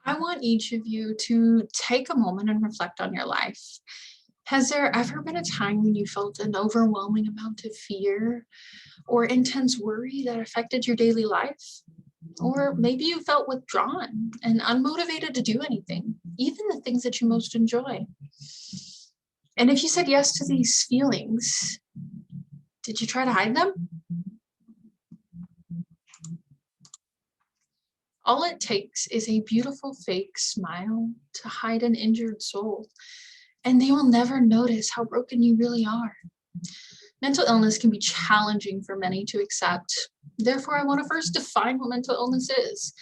I want each of you to take a moment and reflect on your life. Has there ever been a time when you felt an overwhelming amount of fear or intense worry that affected your daily life? Or maybe you felt withdrawn and unmotivated to do anything, even the things that you most enjoy. And if you said yes to these feelings, did you try to hide them? All it takes is a beautiful fake smile to hide an injured soul, and they will never notice how broken you really are. Mental illness can be challenging for many to accept. Therefore, I want to first define what mental illness is,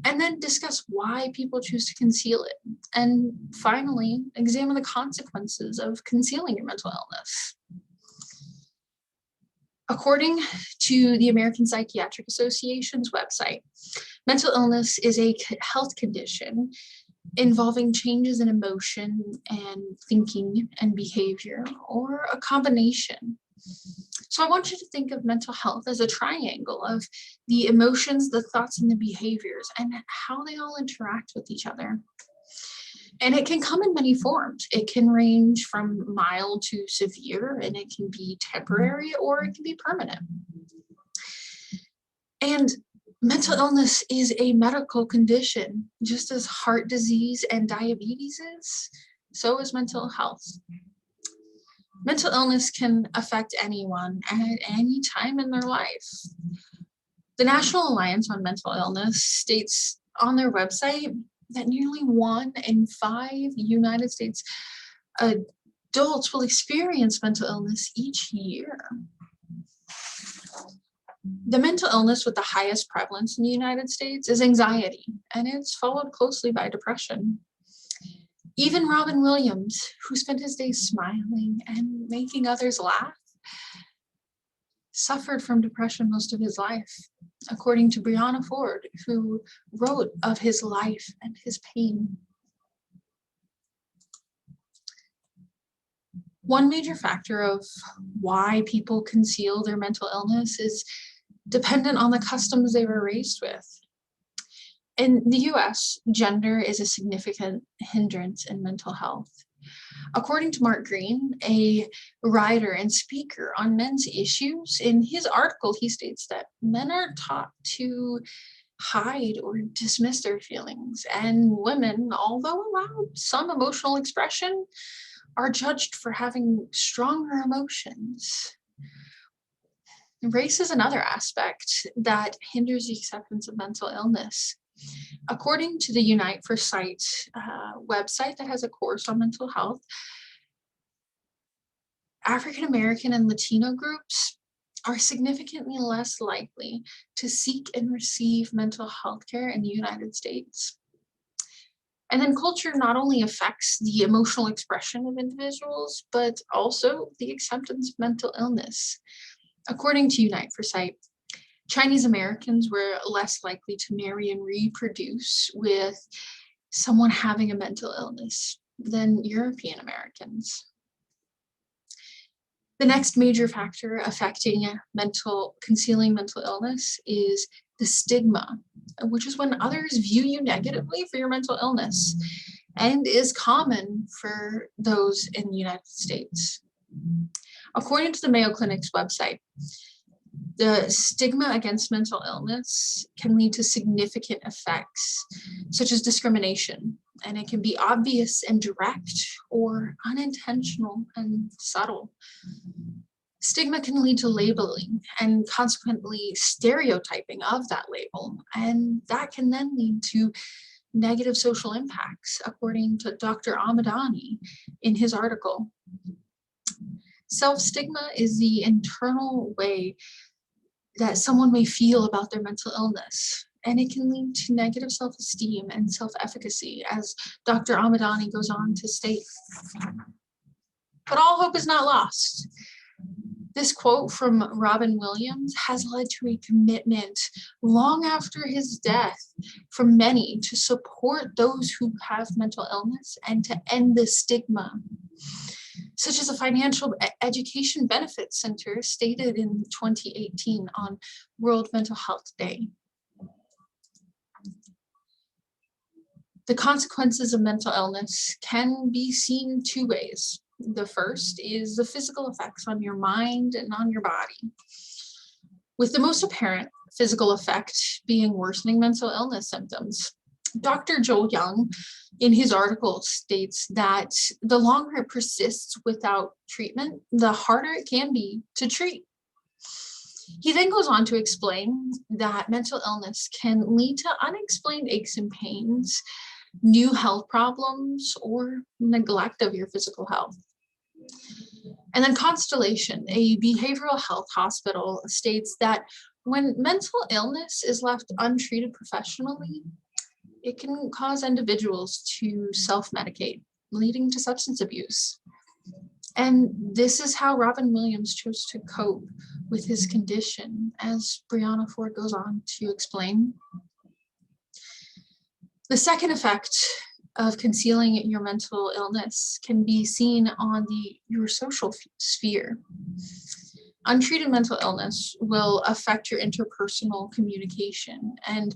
and then discuss why people choose to conceal it. And finally, examine the consequences of concealing your mental illness. According to the American Psychiatric Association's website, mental illness is a health condition involving changes in emotion and thinking and behavior, or a combination. So I want you to think of mental health as a triangle of the emotions, the thoughts, and the behaviors, and how they all interact with each other. And it can come in many forms. It can range from mild to severe, and it can be temporary or it can be permanent. And mental illness is a medical condition, just as heart disease and diabetes is, so is mental health. Mental illness can affect anyone at any time in their life. The National Alliance on Mental Illness states on their website that nearly 1 in 5 United States adults will experience mental illness each year. The mental illness with the highest prevalence in the United States is anxiety, and it's followed closely by depression. Even Robin Williams, who spent his days smiling and making others laugh, suffered from depression most of his life, according to Brianna Ford, who wrote of his life and his pain. One major factor of why people conceal their mental illness is dependent on the customs they were raised with. In the US, gender is a significant hindrance in mental health. According to Mark Green, a writer and speaker on men's issues, in his article, he states that men are taught to hide or dismiss their feelings, and women, although allowed some emotional expression, are judged for having stronger emotions. Race is another aspect that hinders the acceptance of mental illness. According to the Unite for Sight website that has a course on mental health, African American and Latino groups are significantly less likely to seek and receive mental health care in the United States. And then culture not only affects the emotional expression of individuals, but also the acceptance of mental illness. According to Unite for Sight, Chinese Americans were less likely to marry and reproduce with someone having a mental illness than European Americans. The next major factor affecting concealing mental illness is the stigma, which is when others view you negatively for your mental illness, and is common for those in the United States. According to the Mayo Clinic's website, the stigma against mental illness can lead to significant effects, such as discrimination, and it can be obvious and direct or unintentional and subtle. Stigma can lead to labeling and consequently stereotyping of that label, and that can then lead to negative social impacts, according to Dr. Amadani in his article. Self-stigma is the internal way that someone may feel about their mental illness, and it can lead to negative self-esteem and self-efficacy, as Dr. Amadani goes on to state. But all hope is not lost. This quote from Robin Williams has led to a commitment long after his death from many to support those who have mental illness and to end the stigma, such as a financial education benefits center stated in 2018 on World Mental Health Day. The consequences of mental illness can be seen two ways. The first is the physical effects on your mind and on your body, with the most apparent physical effect being worsening mental illness symptoms. Dr. Joel Young, in his article, states that the longer it persists without treatment, the harder it can be to treat. He then goes on to explain that mental illness can lead to unexplained aches and pains, new health problems, or neglect of your physical health. And then Constellation, a behavioral health hospital, states that when mental illness is left untreated professionally, it can cause individuals to self-medicate, leading to substance abuse. And this is how Robin Williams chose to cope with his condition, as Brianna Ford goes on to explain. The second effect of concealing your mental illness can be seen on your social sphere. Untreated mental illness will affect your interpersonal communication and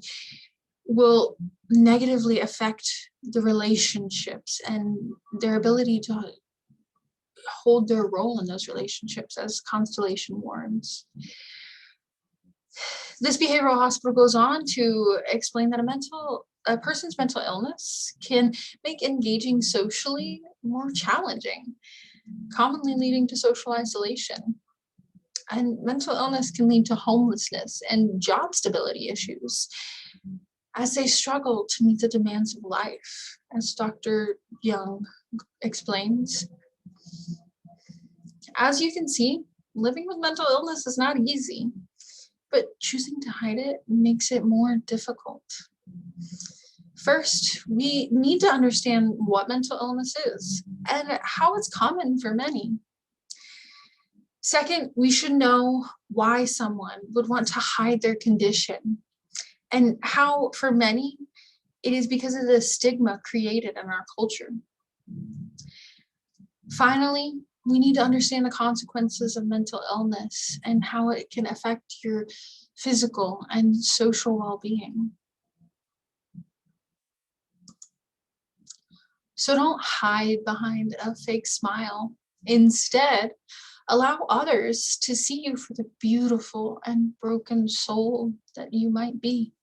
will negatively affect the relationships and their ability to hold their role in those relationships, as Constellation warns. This behavioral hospital goes on to explain that a person's mental illness can make engaging socially more challenging, commonly leading to social isolation. And mental illness can lead to homelessness and job stability issues as they struggle to meet the demands of life, as Dr. Young explains. As you can see, living with mental illness is not easy, but choosing to hide it makes it more difficult. First, we need to understand what mental illness is and how it's common for many. Second, we should know why someone would want to hide their condition and how, for many, it is because of the stigma created in our culture. Finally, we need to understand the consequences of mental illness and how it can affect your physical and social well-being. So don't hide behind a fake smile. Instead, allow others to see you for the beautiful and broken soul that you might be.